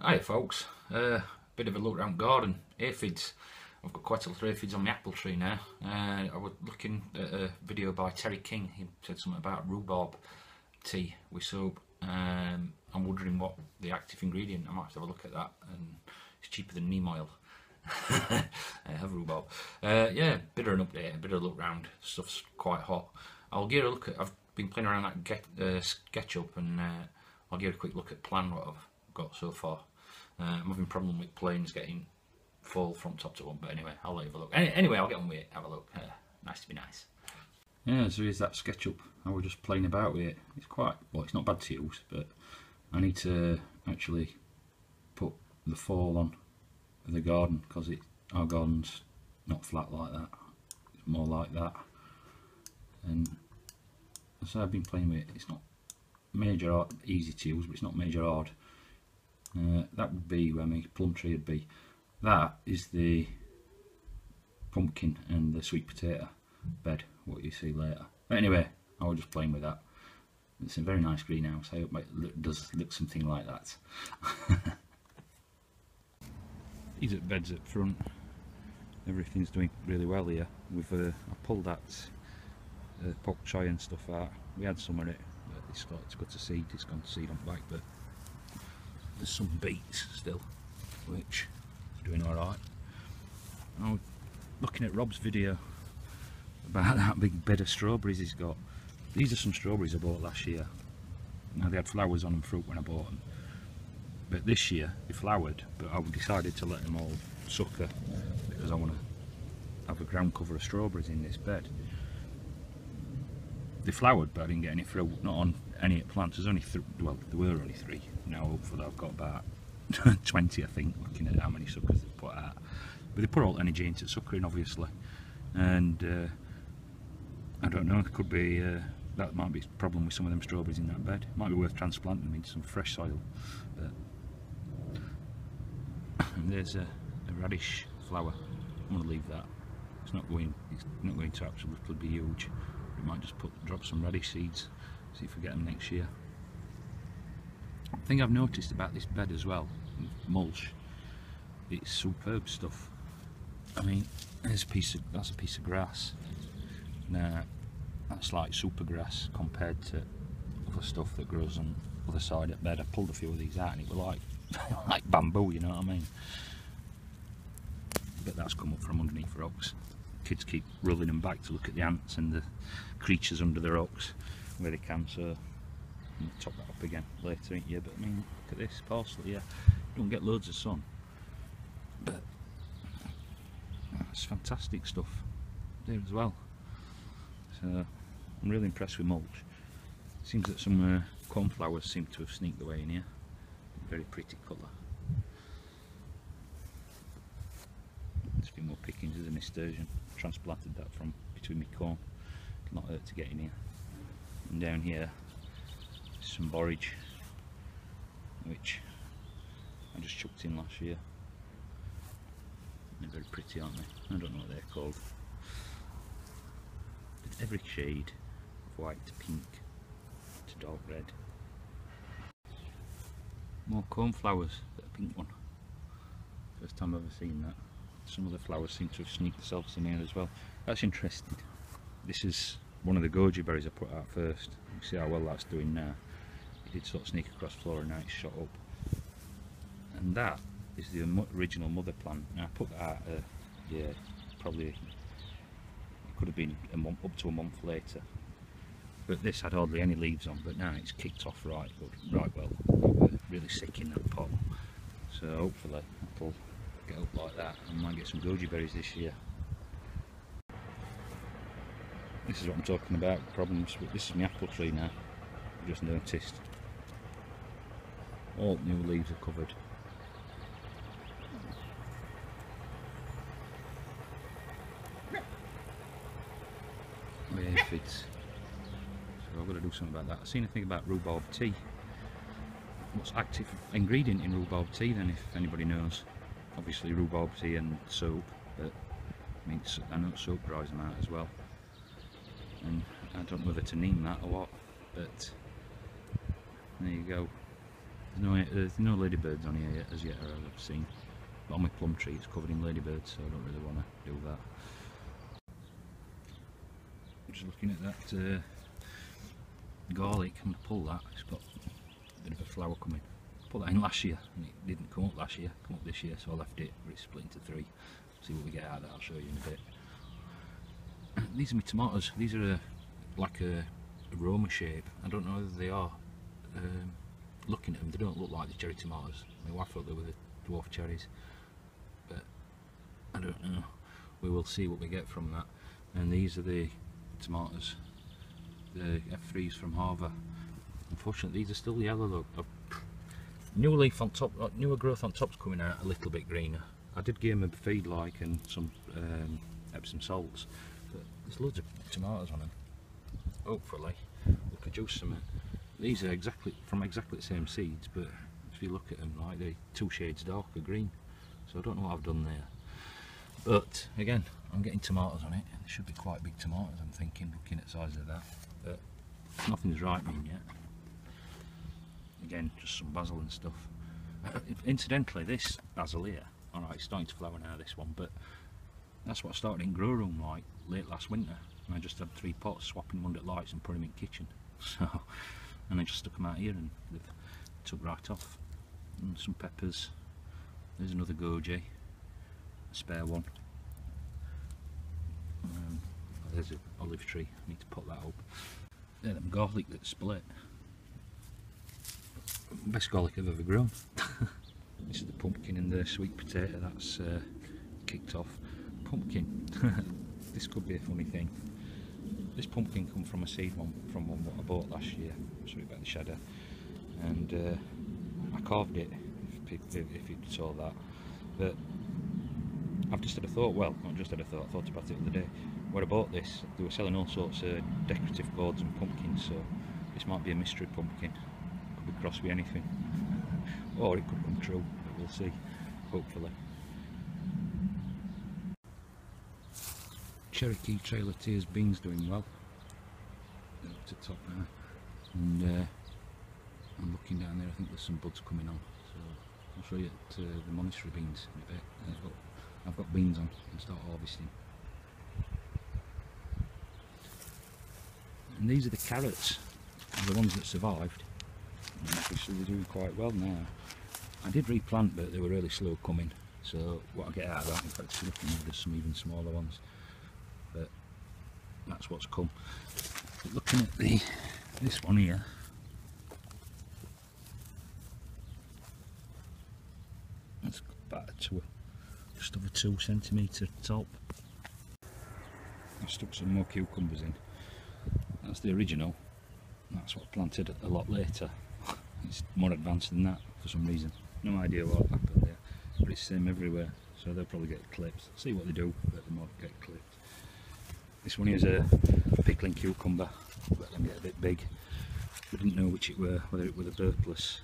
Hi folks, bit of a look around garden, aphids. I've got quite a lot of aphids on my apple tree now. I was looking at a video by Terry King. He said something about rhubarb tea with soap. I'm wondering what the active ingredient. I might have to have a look at that, and it's cheaper than neem oil. Have rhubarb. Yeah, bit of an update, a bit of a look round. Stuff's quite hot. I'll give a look at, I've been playing around that SketchUp, and I'll give a quick look at plan what I've got so far. I'm having a problem with planes getting full from top to one, but anyway, I'll let you have a look. Anyway, I'll get on with it, have a look. Nice to be nice. Yeah, so here's that SketchUp. I was just playing about with it. It's quite, well, it's not bad to use, but I need to actually put the fall on the garden, because our garden's not flat like that. It's more like that. And so I've been playing with it. It's not major hard, easy to use, but it's not major hard. That would be where my plum tree would be. That is the pumpkin and the sweet potato bed, what you see later. But anyway, I was just playing with that. It's a very nice greenhouse. I hope it does look something like that. These are beds at front. Everything's doing really well here. I pulled that pok choi and stuff out. We had some of it, but it's got to go to seed. It's gone to seed on back, but there's some beets still, which are doing alright. I was looking at Rob's video about that big bed of strawberries he's got. These are some strawberries I bought last year. Now they had flowers on them, fruit, when I bought them. But this year they flowered, but I decided to let them all sucker because I want to have a ground cover of strawberries in this bed. They flowered, but I didn't get any fruit, not on any plants. There's only well, there were only 3. Now hopefully I've got about 20, I think, looking at how many suckers they've put out. But they put all energy into suckering, obviously, and I don't know, it could be that might be a problem with some of them strawberries in that bed. It might be worth transplanting them into some fresh soil. And there's a radish flower. I'm going to leave that. It's not going to absolutely be huge. We might just drop some radish seeds, see if we get them next year. The thing I've noticed about this bed as well, mulch, it's superb stuff. I mean, that's a piece of grass. Now that's like super grass compared to other stuff that grows on the other side of the bed. I pulled a few of these out and it was like like bamboo, you know what I mean? But that's come up from underneath rocks. Kids keep rolling them back to look at the ants and the creatures under the rocks where they can, so I'll top that up again later, ain't you? But I mean, look at this parsley here. You don't get loads of sun, but it's fantastic stuff there as well. So I'm really impressed with mulch. It seems that some cornflowers seem to have sneaked their way in here. Very pretty colour. There's a few more pickings of the nasturtium. Transplanted that from between my corn. It's not hurt to get in here. And down here, some borage, which I just chucked in last year. They're very pretty, aren't they? I don't know what they're called. It's every shade of white to pink to dark red. More cornflowers, a pink one. First time I've ever seen that. Some of the flowers seem to have sneaked themselves in here as well. That's interesting. This is one of the goji berries I put out first. You see how well that's doing now. It did sort of sneak across the floor and now it's shot up. And that is the original mother plant. Now I put that out, yeah, probably it could have been a month, up to a month later. But this had hardly any leaves on, but now it's kicked off right well. We're really sick in that pot. So hopefully it'll get up like that. I might get some goji berries this year. This is what I'm talking about, problems with this is my apple tree now. I've just noticed all new leaves are covered. With aphids. So I've got to do something about that. I've seen a thing about rhubarb tea. What's active ingredient in rhubarb tea then, if anybody knows? Obviously rhubarb tea and soap, but I mean, I know soap dries them out as well. And I don't know whether to name that or what, but there you go. There's no ladybirds on here yet, as yet I've seen. But on my plum tree it's covered in ladybirds, so I don't really want to do that. I'm just looking at that garlic. I'm going to pull that. It's got a bit of a flower coming. I put that in last year and it didn't come up last year, come up this year, so I left it, but it's split into 3. See what we get out of that, I'll show you in a bit. These are my tomatoes. These are like a Roma shape. I don't know whether they are. Looking at them, they don't look like the cherry tomatoes. My wife thought they were the dwarf cherries, but I don't know. We will see what we get from that. And these are the tomatoes, the F3s from Harver. Unfortunately, these are still yellow though. New leaf on top, newer growth on top's coming out a little bit greener. I did give them a feed like and some Epsom salts, but there's loads of tomatoes on them. Hopefully we'll produce some. These are from exactly the same seeds, but if you look at them, like they're 2 shades darker green, so I don't know what I've done there. But again, I'm getting tomatoes on it. They should be quite big tomatoes, I'm thinking, looking at the size of that, but nothing's ripening yet. Again, just some basil and stuff. Incidentally, this basil here, alright, it's starting to flower now, this one, but that's what I started in grow room like late last winter, and I just had 3 pots, swapping them under lights and putting them in the kitchen. So, and I just stuck them out here and they've took right off. And some peppers. There's another goji, a spare one. There's an olive tree. I need to pot that up. There, them garlic that split. Best garlic I've ever grown. This is the pumpkin and the sweet potato that's kicked off. Pumpkin. This could be a funny thing. This pumpkin come from a seed one from one what I bought last year. Sorry about the shadow. And I carved it, if you saw that. But I've just had a thought, well, not just had a thought, I thought about it the other day. When I bought this, they were selling all sorts of decorative boards and pumpkins, so this might be a mystery pumpkin. Could be crossed with anything. Or it could come true, but we'll see, hopefully. Cherokee Trail of Tears beans doing well. They're up to top now, and I'm looking down there. I think there's some buds coming on, so I'll show you the monastery beans in a bit. I've got beans on, I can start harvesting. And these are the carrots, the ones that survived. And obviously they're doing quite well now. I did replant, but they were really slow coming, so what I get out of that, in fact, there's some even smaller ones. But that's what's come. But looking at this one here, that's about just over 2 centimetre top. I've stuck some more cucumbers in. That's the original. That's what I planted a lot later. It's more advanced than that for some reason. No idea what happened there, but it's the same everywhere. So they'll probably get clipped. See what they do, but they might get clipped. This one is a pickling cucumber. Let them get a bit big. We didn't know which it were, whether it were the Burpless.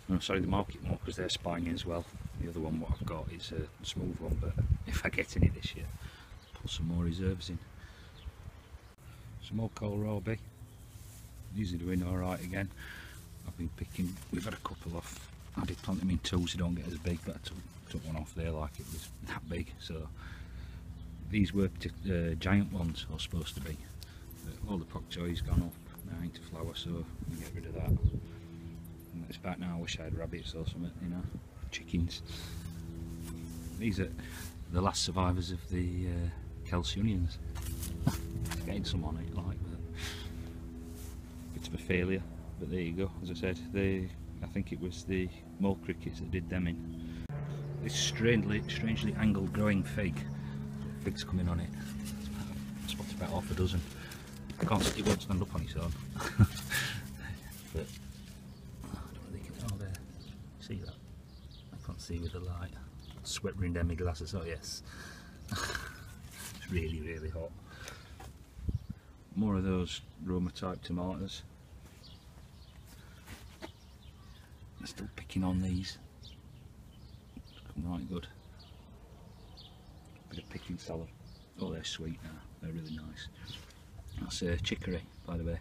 No, sorry, the market one, because they're spiny as well. The other one what I've got is a smooth one, but if I get any this year, I'll put some more reserves in. Some more kohlrabi. These are doing alright again. I've been picking, we've had a couple off. I did plant them in 2 so they don't get as big, but I took one off there like it was that big. So these were giant ones, or supposed to be. But all the pak choi's gone up now into flower, so we can get rid of that. And it's back now. I wish I had rabbits or something, you know, chickens. These are the last survivors of the Calceunions. Getting some on it, like a bit of a failure, but there you go. As I said, I think it was the mole crickets that did them in. This strangely angled growing fig. Figs coming on it. It's about half a dozen. It won't stand up on its own. But I don't think it's all there. See that? I can't see with the light. Sweat rimmed in my glasses. Oh yes. It's really hot. More of those Roma type tomatoes. I'm still picking on these. Come right good. Bit of picking salad. Oh, they're sweet now. They're really nice. That's chicory, by the way.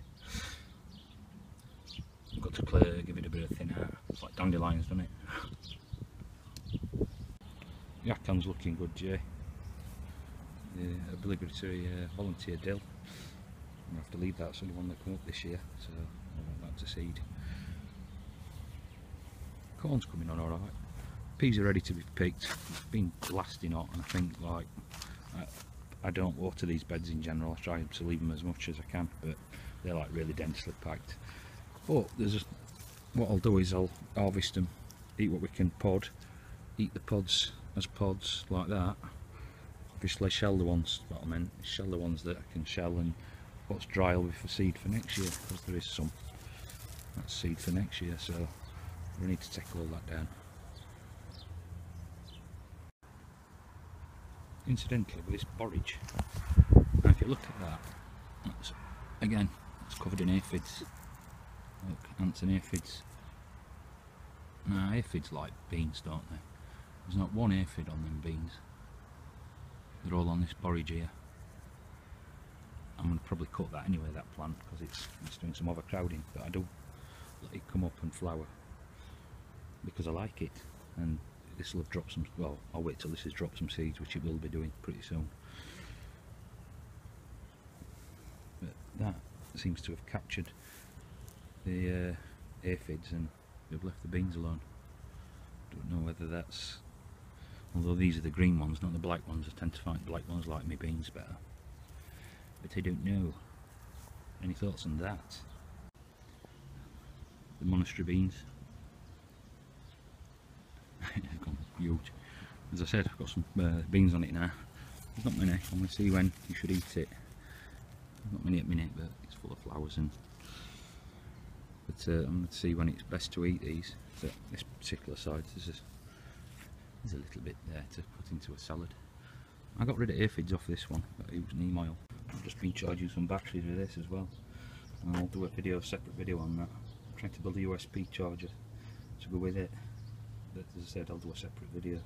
I've got to give it a bit of thin out. It's like dandelions, doesn't it? Yakan's looking good, Jay. The obligatory volunteer dill. I'll have to leave that, so the one that come up this year, so I want that to seed. Corn's coming on alright. Peas are ready to be picked. It's been blasting hot, and I think like I don't water these beds in general. I try to leave them as much as I can, but they're like really densely packed. But what I'll do is I'll harvest them, eat what we can pod, eat the pods as pods like that. Obviously shell the ones, what I meant, shell the ones that I can shell, and what's dry will be for seed for next year, because there is some that's seed for next year, so we need to take all that down. Incidentally, with this borage, now if you look at that, again, it's covered in aphids. Look, ants and aphids. Now aphids like beans, don't they? There's not one aphid on them beans. They're all on this borage here. I'm going to probably cut that anyway, that plant, because it's doing some overcrowding, but I do let it come up and flower because I like it, and this will have dropped some, well, I'll wait till this has dropped some seeds, which it will be doing pretty soon. But that seems to have captured the aphids, and they've left the beans alone. Don't know whether that's, although these are the green ones, not the black ones. I tend to find black ones like me beans better, but I don't know. Any thoughts on that? The monastery beans. It's gone huge. As I said, I've got some beans on it now. There's not many. I'm going to see when you should eat it. Not many at the minute, but it's full of flowers. But I'm going to see when it's best to eat these. So this particular side, there's a little bit there to put into a salad. I got rid of aphids off this one, but it was neem oil. I've just been charging some batteries with this as well, and I'll do a separate video on that. I'm trying to build a USB charger to go with it, but as I said, I'll do a separate video.